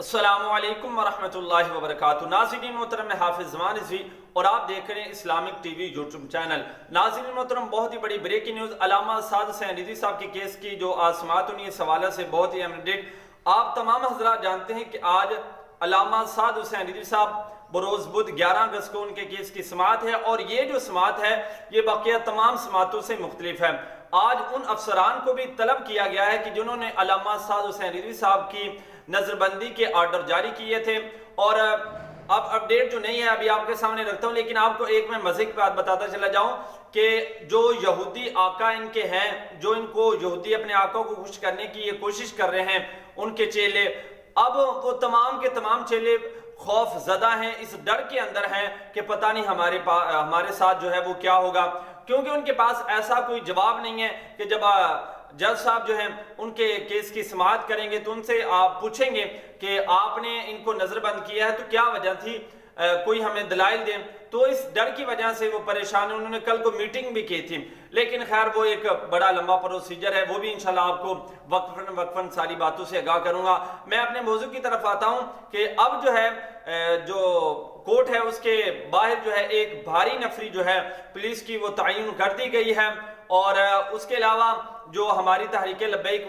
السلام علیکم ورحمۃ اللہ وبرکاتہ۔ ناظرین محترم، حافظ رضوی اور آپ دیکھ رہے ہیں Islamic T V YouTube channel. ناظرین محترم، بہت ہی بڑی بریکنگ نیوز، علامہ سعد حسین رضوی صاحب کے کیس کی جو سماعت ہونی ہے، اس حوالے سے بہت ہی اہم اپڈیٹ۔ آپ تمام حضرات جانتے ہیں کہ آج علامہ سعد حسین رضوی صاحب بروز بدھ 11 اگست کو ان کے کیس کی سماعت ہے، اور یہ جو سماعت ہے یہ باقیہ تمام سماعتوں سے مختلف ہے۔ آج ان افسران کو بھی طلب کیا گیا ہے کہ جنہوں نے علامہ سعد حسین رضوی صاحب کی نظر بندی کے آرڈر جاری کیے تھے، اور اب اپڈیٹ جو نہیں ہے ابھی آپ کے سامنے رکھتا ہوں، لیکن آپ کو ایک میں مزے کی بات بتاتا چلا جاؤں کہ جو یہودی آقا ان کے ہیں، جو ان کو یہودی اپنے آقا کو خوش کرنے کی یہ کوشش کر رہے ہیں، ان کے چیلے، اب وہ تمام کے تمام چیلے خوف زدہ ہیں، اس ڈر کے اندر ہیں کہ پتہ نہیں ہمارے ساتھ جو ہے وہ کیا ہوگا، کیونکہ ان کے پاس ایسا کوئی جواب نہیں ہے کہ جب جج صاحب جو ہیں ان کے کیس کی سماعت کریں گے تو ان سے آپ پوچھیں گے کہ آپ نے ان کو نظر بند کیا ہے تو کیا وجہ تھی، کوئی ہمیں دلائل دیں۔ تو اس ڈر کی وجہ سے وہ پریشان ہیں۔ انہوں نے کل کو میٹنگ بھی کی تھی، لیکن خیر وہ ایک بڑا لمبا پروسیجر ہے، وہ بھی انشاءاللہ آپ کو وقفاً ساری باتوں سے آگاہ کروں گا۔ میں اپنے موضوع کی طرف آتا ہوں کہ اب جو ہے جو کورٹ ہے اس کے باہر جو ہے ایک بھاری نفری جو ہے پولیس کی وہ تعین کر دی گئی ہے، اور اس کے علاوہ جو ہماری تحریک لبیک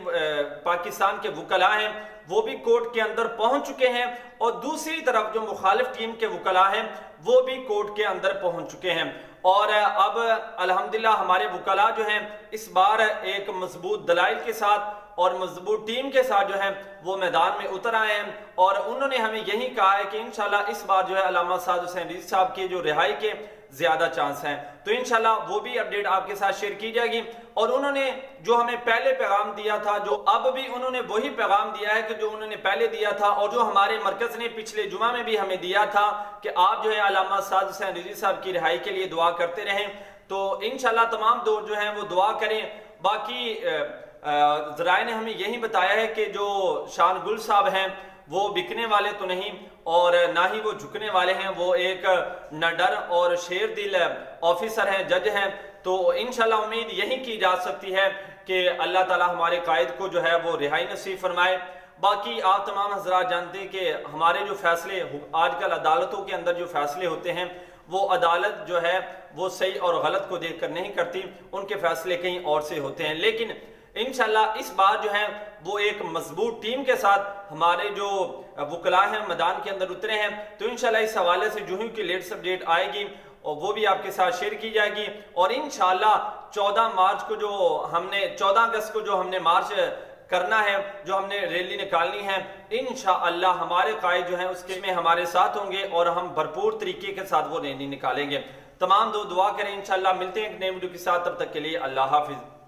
پاکستان کے وکلاء ہیں وہ بھی کورٹ کے اندر پہنچ چکے ہیں، اور دوسری طرف جو مخالف ٹیم کے وکلاء ہیں وہ بھی کورٹ کے اندر پہنچ چکے ہیں، اور اب الحمدللہ ہمارے وکلاء جو ہیں اس بار ایک مضبوط دلائل کے ساتھ اور مضبوط ٹیم کے ساتھ جو ہے وہ میدان میں اتر آئے ہیں، اور انہوں نے ہمیں یہی کہا ہے کہ انشاءاللہ اس بار جو ہے علامہ سعد حسین رضوی صاحب کی جو رہائی کے زیادہ چانس ہیں، تو انشاءاللہ وہ بھی اپڈیٹ آپ کے ساتھ شیئر کی جائے گی۔ اور انہوں نے جو ہمیں پہلے پیغام دیا تھا، جو اب بھی انہوں نے وہی پیغام دیا ہے کہ جو انہوں نے پہلے دیا تھا، اور جو ہمارے مرکز نے پچھلے جمعہ میں بھی ہمیں دیا تھا کہ آپ جو ہے علامہ سعد حسین رضوی صاحب کی رہائی کے لیے دعا کرتے رہیں، تو انشاءاللہ تمام دوست جو ہیں وہ دعا کریں۔ باقی ذرائع نے ہمیں یہی بتایا ہے کہ جو شان گل صاحب ہیں وہ بکنے والے تو نہیں اور نہ ہی وہ جھکنے والے ہیں، وہ ایک نڈر اور شیر دل آفیسر ہیں، جج ہیں، تو انشاءاللہ امید یہی کی جا سکتی ہے کہ اللہ تعالی ہمارے قائد کو جو ہے وہ رہائی نصیب فرمائے۔ باقی آپ تمام حضرات جانتے ہیں کہ ہمارے جو فیصلے آج کل عدالتوں کے اندر جو فیصلے ہوتے ہیں، وہ عدالت جو ہے وہ صحیح اور غلط کو دیکھ کر نہیں کرتی، ان کے فیصلے کہیں اور سے ہوتے ہیں، لیکن انشاءاللہ اس بار جو ہے وہ ایک مضبوط ٹیم کے ساتھ ہمارے جو وکلاء ہیں میدان کے اندر اترے ہیں، تو انشاءاللہ اس حوالے سے جو ہی کی لیٹسٹ اپڈیٹ آئے گی اور وہ بھی آپ کے ساتھ شیئر کی جائے گی، اور انشاءاللہ 14 اگست کو جو ہم نے مارچ کرنا ہے، جو ہم نے ریلی نکالنی ہے، انشاءاللہ ہمارے قائد جو ہیں اس کے میں ہمارے ساتھ ہوں گے، اور ہم بھرپور طریقے کے ساتھ وہ ریلی نکالیں گے۔ تمام دعا کریں، انشاءاللہ ملتے ہیں ایک نئے ویڈیو کے ساتھ، تب تک کے لیے اللہ حافظ۔